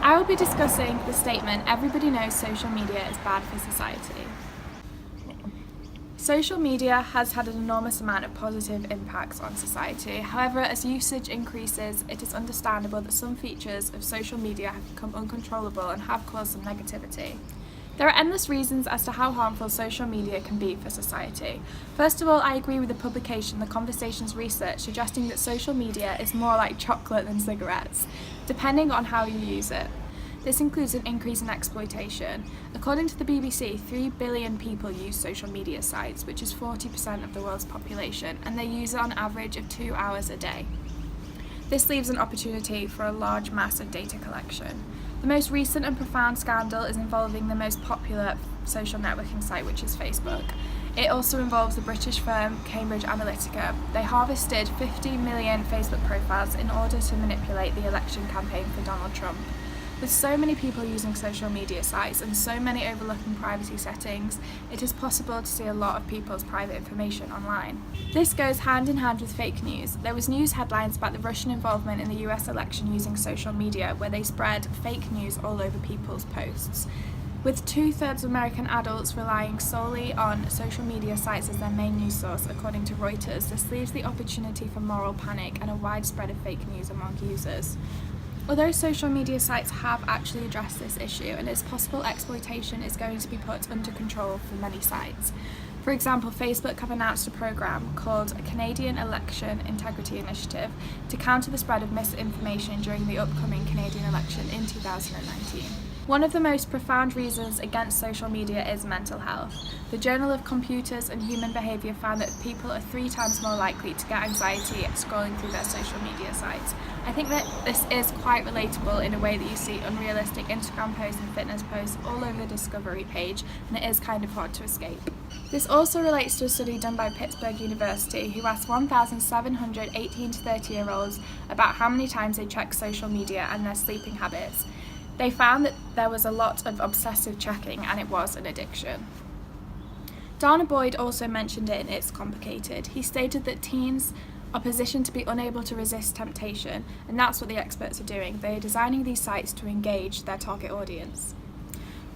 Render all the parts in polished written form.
I will be discussing the statement, "Everybody knows social media is bad for society." Social media has had an enormous amount of positive impacts on society. However, as usage increases, it is understandable that some features of social media have become uncontrollable and have caused some negativity. There are endless reasons as to how harmful social media can be for society. First of all, I agree with the publication The Conversation's research suggesting that social media is more like chocolate than cigarettes, depending on how you use it. This includes an increase in exploitation. According to the BBC, 3 billion people use social media sites, which is 40% of the world's population, and they use it on average of 2 hours a day. This leaves an opportunity for a large mass of data collection. The most recent and profound scandal is involving the most popular social networking site, which is Facebook. It also involves the British firm Cambridge Analytica. They harvested 50 million Facebook profiles in order to manipulate the election campaign for Donald Trump. With so many people using social media sites and so many overlooking privacy settings, it is possible to see a lot of people's private information online. This goes hand in hand with fake news. There was news headlines about the Russian involvement in the US election using social media, where they spread fake news all over people's posts. With 2/3 of American adults relying solely on social media sites as their main news source, according to Reuters, this leaves the opportunity for moral panic and a wide spread of fake news among users. Although social media sites have actually addressed this issue, and it's possible exploitation is going to be put under control for many sites. For example, Facebook have announced a program called a Canadian Election Integrity Initiative to counter the spread of misinformation during the upcoming Canadian election in 2019. One of the most profound reasons against social media is mental health. The Journal of Computers and Human Behaviour found that people are 3 times more likely to get anxiety scrolling through their social media sites. I think that this is quite relatable in a way that you see unrealistic Instagram posts and fitness posts all over the discovery page, and it is kind of hard to escape. This also relates to a study done by Pittsburgh University, who asked 1,700 18 to 30-year-olds about how many times they check social media and their sleeping habits. They found that there was a lot of obsessive checking, and it was an addiction. Dana Boyd also mentioned it in It's Complicated. He stated that teens are positioned to be unable to resist temptation, and that's what the experts are doing. They are designing these sites to engage their target audience.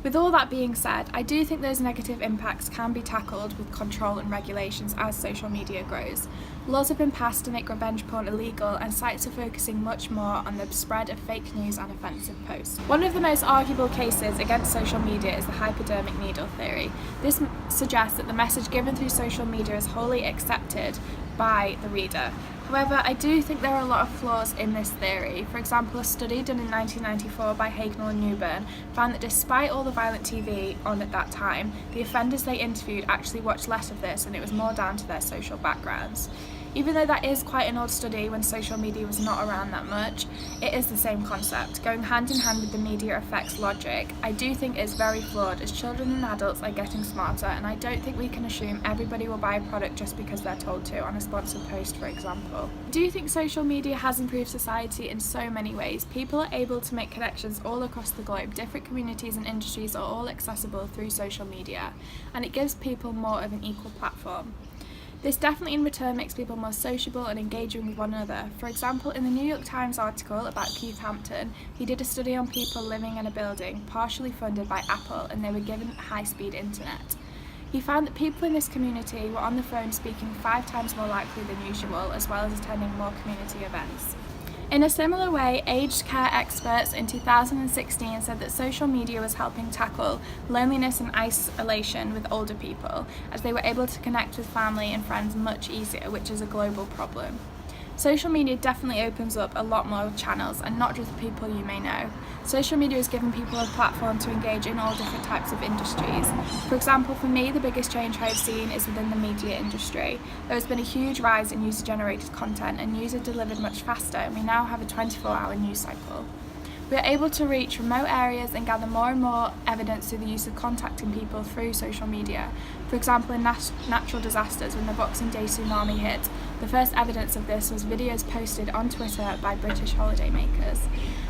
With all that being said, I do think those negative impacts can be tackled with control and regulations as social media grows. Laws have been passed to make revenge porn illegal, and sites are focusing much more on the spread of fake news and offensive posts. One of the most arguable cases against social media is the hypodermic needle theory. This suggests that the message given through social media is wholly accepted by the reader. However, I do think there are a lot of flaws in this theory. For example, a study done in 1994 by Hagnall and Newburn found that despite all the violent TV on at that time, the offenders they interviewed actually watched less of this, and it was more down to their social backgrounds. Even though that is quite an old study when social media was not around that much, it is the same concept. Going hand in hand with the media effects logic, I do think is very flawed, as children and adults are getting smarter, and I don't think we can assume everybody will buy a product just because they're told to on a sponsored post, for example. I do think social media has improved society in so many ways. People are able to make connections all across the globe. Different communities and industries are all accessible through social media, and it gives people more of an equal platform. This definitely in return makes people more sociable and engaging with one another. For example, in the New York Times article about Keith Hampton, he did a study on people living in a building partially funded by Apple, and they were given high-speed internet. He found that people in this community were on the phone speaking 5 times more likely than usual, as well as attending more community events. In a similar way, aged care experts in 2016 said that social media was helping tackle loneliness and isolation with older people, as they were able to connect with family and friends much easier, which is a global problem. Social media definitely opens up a lot more channels, and not just people you may know. Social media has given people a platform to engage in all different types of industries. For example, for me, the biggest change I've seen is within the media industry. There has been a huge rise in user-generated content, and news are delivered much faster, and we now have a 24-hour news cycle. We are able to reach remote areas and gather more and more evidence through the use of contacting people through social media. For example, in natural disasters, when the Boxing Day tsunami hit, the first evidence of this was videos posted on Twitter by British holidaymakers.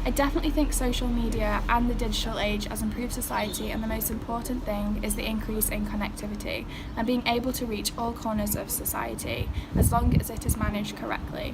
I definitely think social media and the digital age has improved society, and the most important thing is the increase in connectivity and being able to reach all corners of society, as long as it is managed correctly.